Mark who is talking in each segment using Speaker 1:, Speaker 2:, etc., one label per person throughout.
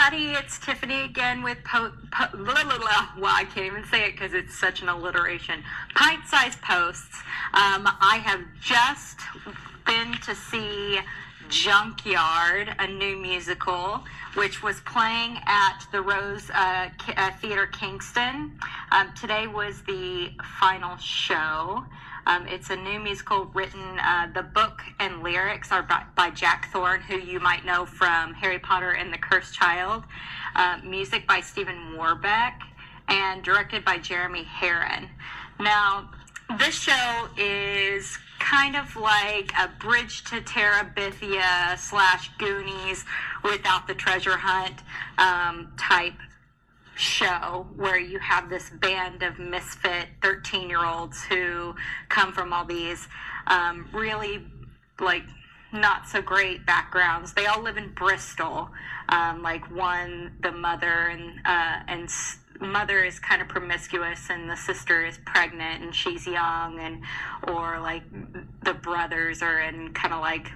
Speaker 1: everybody. It's Tiffany again with blah, blah, blah. Well, I can't even say it because it's such an alliteration. Pint-Sized Posts. I have just been to see Junkyard, a new musical, which was playing at the Rose Theater Kingston. Today was the final show. It's a new musical written, the book and lyrics are by Jack Thorne, who you might know from Harry Potter and the Cursed Child, music by Stephen Warbeck, and directed by Jeremy Herron. Now, this show is kind of like a Bridge to Terabithia / Goonies without the treasure hunt type show, where you have this band of misfit 13-year-olds who come from all these really like not so great backgrounds. They all live in Bristol. The mother and mother is kind of promiscuous, and the sister is pregnant and she's young, or like the brothers are in kind of like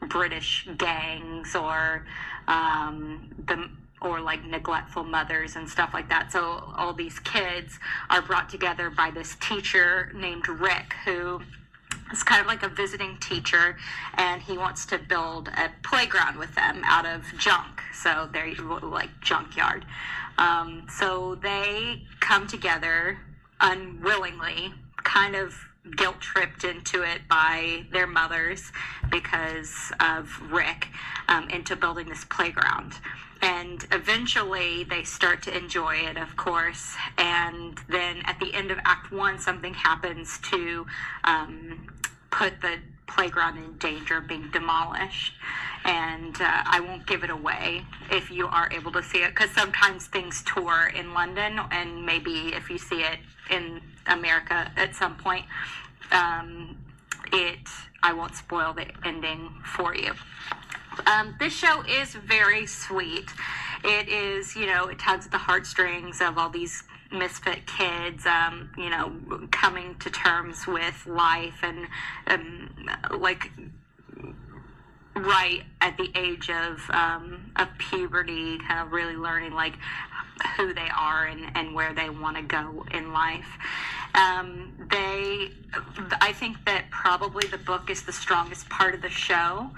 Speaker 1: British gangs, or like neglectful mothers and stuff like that. So all these kids are brought together by this teacher named Rick, who is kind of like a visiting teacher, and he wants to build a playground with them out of junk. So they're like Junkyard. So they come together unwillingly, kind of guilt-tripped into it by their mothers because of Rick, into building this playground. And eventually they start to enjoy it, of course. And then at the end of Act 1, something happens to put the playground in danger of being demolished. And I won't give it away if you are able to see it, because sometimes things tour in London, and maybe if you see it in America at some point, I won't spoil the ending for you. This show is very sweet. It is, it tugs at the heartstrings of all these misfit kids, coming to terms with life, and right at the age of puberty, kind of really learning like who they are and where they want to go in life. I think that probably the book is the strongest part of the show,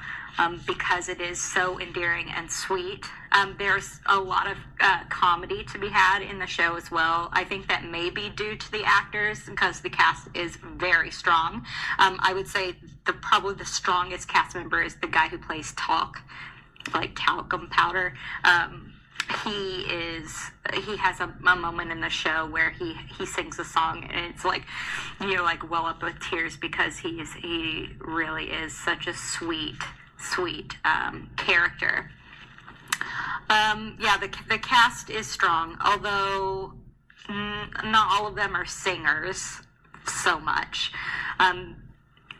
Speaker 1: because it is so endearing and sweet. There's a lot of comedy to be had in the show as well. I think that may be due to the actors, because the cast is very strong. I would say probably the strongest cast member is the guy who plays Talk, like talcum powder. He has a moment in the show where he sings a song, and it's like you're like well up with tears, because he really is such a sweet character. The cast is strong, although not all of them are singers so much.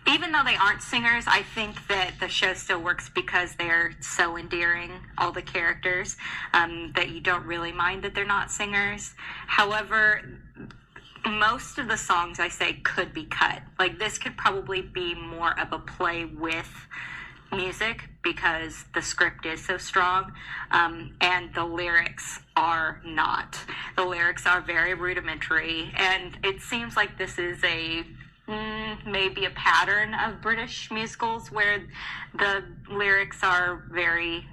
Speaker 1: Even though they aren't singers, I think that the show still works because they're so endearing, all the characters, that you don't really mind that they're not singers. However, most of the songs I say could be cut. Like, this could probably be more of a play with music, because the script is so strong, and the lyrics are not. The lyrics are very rudimentary, and it seems like this is maybe a pattern of British musicals where the lyrics are very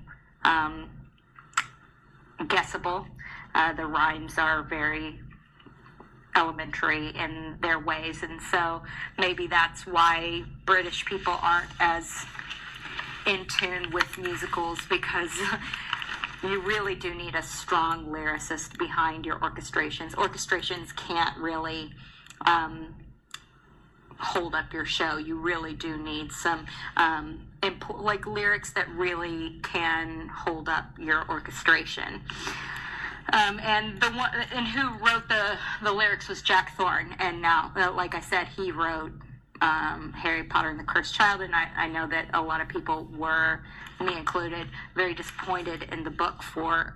Speaker 1: guessable. The rhymes are very elementary in their ways, and so maybe that's why British people aren't as in tune with musicals, because you really do need a strong lyricist behind your orchestrations. Orchestrations can't really hold up your show. You really do need some lyrics that really can hold up your orchestration. And who wrote the lyrics was Jack Thorne, and now, like I said, he wrote Harry Potter and the Cursed Child, and I know that a lot of people were, me included, very disappointed in the book for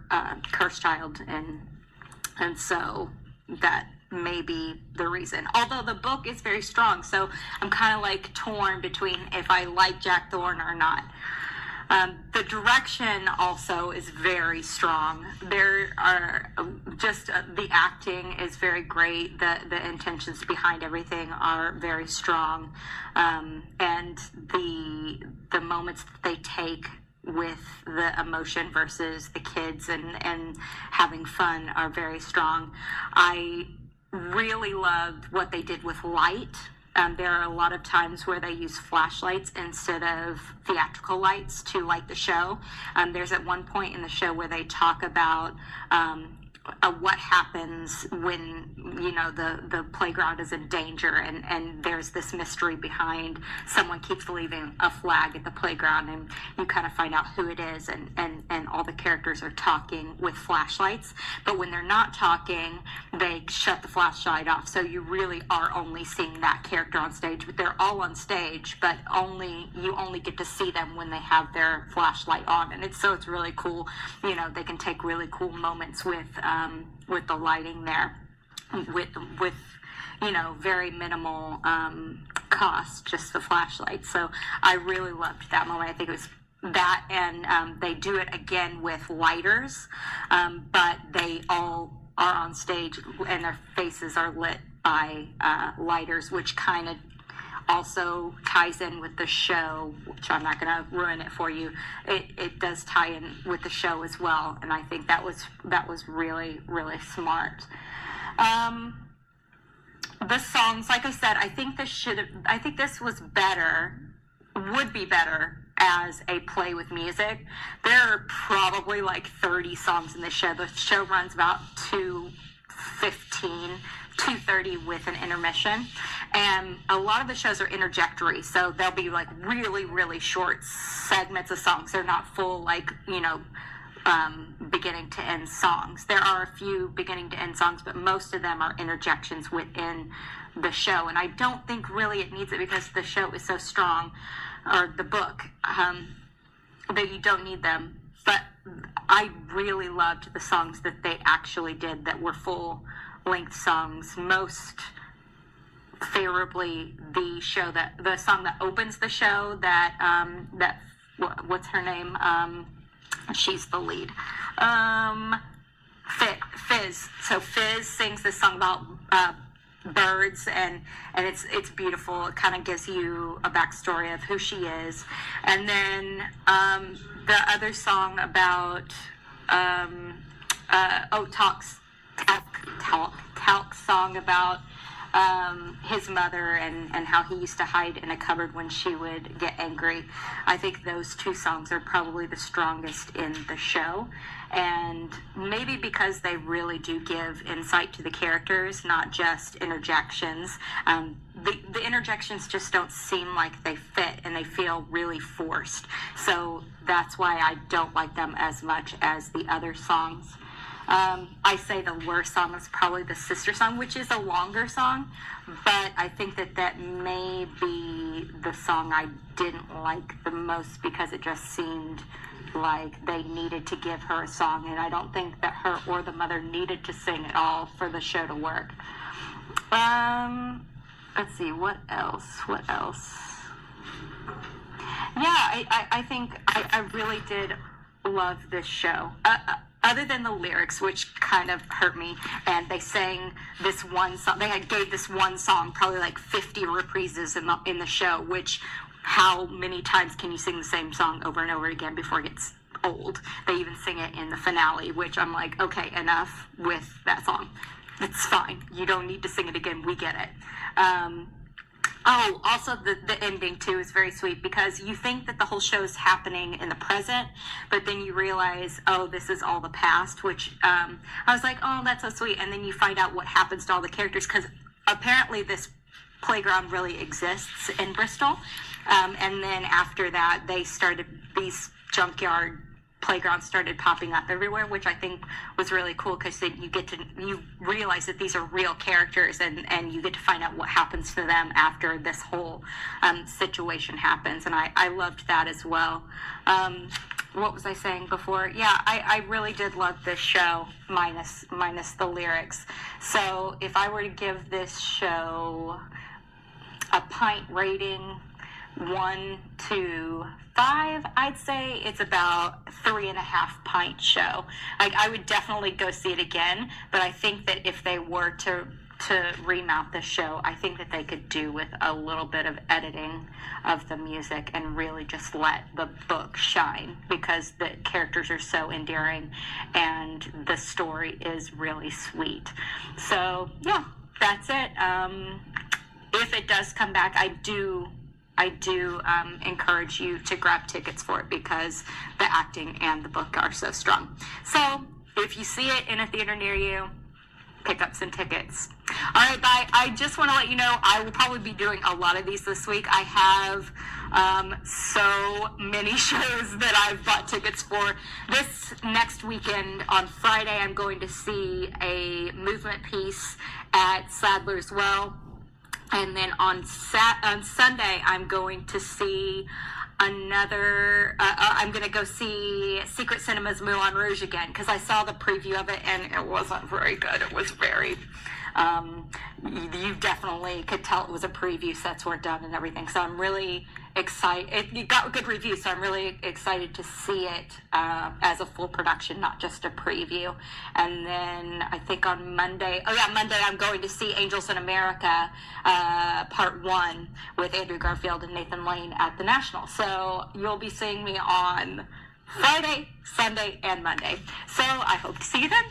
Speaker 1: Cursed Child, and so that may be the reason. Although the book is very strong, so I'm kind of like torn between if I like Jack Thorne or not. The direction also is very strong. There are just the acting is very great. The intentions behind everything are very strong, and the moments that they take with the emotion versus the kids and having fun are very strong. I really loved what they did with light. There are a lot of times where they use flashlights instead of theatrical lights to light the show. There's at one point in the show where they talk about what happens when, you know, the playground is in danger, and there's this mystery behind someone keeps leaving a flag at the playground, and you kind of find out who it is, and all the characters are talking with flashlights, but when they're not talking, they shut the flashlight off, so you really are only seeing that character on stage. But they're all on stage, but you only get to see them when they have their flashlight on, and it's really cool. You know, they can take really cool moments with the lighting there, with you know, very minimal cost, just the flashlight. So I really loved that moment. I think it was that, and they do it again with lighters, but they all are on stage and their faces are lit by lighters, which kind of also ties in with the show, which I'm not going to ruin it for you. It does tie in with the show as well, and I think that was really, really smart. The songs, like I said, I think this would be better as a play with music. There are probably like 30 songs in the show. The show runs about 2:30 with an intermission, and a lot of the shows are interjectory, so they'll be like really, really short segments of songs. They're not full, like, you know, beginning to end songs. There are a few beginning to end songs, but most of them are interjections within the show, and I don't think really it needs it because the show is so strong, or the book, that you don't need them. But I really loved the songs that they actually did that were full-length songs. Most favorably, the song that opens the show, what's her name? She's the lead. Fizz. So Fizz sings this song about birds, and it's beautiful. It kind of gives you a backstory of who she is. And then the other song about Talk's song about his mother and how he used to hide in a cupboard when she would get angry. I think those two songs are probably the strongest in the show, and maybe because they really do give insight to the characters, not just interjections. The interjections just don't seem like they fit, and they feel really forced. So that's why I don't like them as much as the other songs. I say the worst song is probably the sister song, which is a longer song, but I think that may be the song I didn't like the most because it just seemed like they needed to give her a song, and I don't think that her or the mother needed to sing at all for the show to work. Let's see, what else? Yeah, I think I really did love this show. Other than the lyrics, which kind of hurt me, and they sang this one song. They gave this one song probably like 50 reprises in the show, which how many times can you sing the same song over and over again before it gets old? They even sing it in the finale, which I'm like, okay, enough with that song. It's fine. You don't need to sing it again. We get it. Also the ending too is very sweet because you think that the whole show is happening in the present, but then you realize, oh, this is all the past, which I was like, oh, that's so sweet. And then you find out what happens to all the characters, because apparently this playground really exists in Bristol. And then after that, these Junkyard playgrounds started popping up everywhere, which I think was really cool because then you realize that these are real characters, and you get to find out what happens to them after this whole situation happens, and I loved that as well. What was I saying before? Yeah, I really did love this show, minus the lyrics. So if I were to give this show a pint rating, 1 to 5, I'd say it's about 3.5 pint show. Like, I would definitely go see it again, but I think that if they were to remount the show, I think that they could do with a little bit of editing of the music and really just let the book shine, because the characters are so endearing and the story is really sweet. So yeah, that's it. If it does come back, I do encourage you to grab tickets for it, because the acting and the book are so strong. So if you see it in a theater near you, pick up some tickets. All right, bye. I just want to let you know I will probably be doing a lot of these this week. I have so many shows that I've bought tickets for. This next weekend on Friday, I'm going to see a movement piece at Sadler's Well. And then on Sunday, I'm going to see I'm going to go see Secret Cinema's Moulin Rouge again, because I saw the preview of it and it wasn't very good. It was very, you definitely could tell it was a preview, sets weren't done and everything. So I'm really excited. It got good reviews, so I'm really excited to see it as a full production, not just a preview. And then I think on Monday, I'm going to see Angels in America Part 1 with Andrew Garfield and Nathan Lane at the National. So you'll be seeing me on Friday, Sunday, and Monday. So I hope to see you then.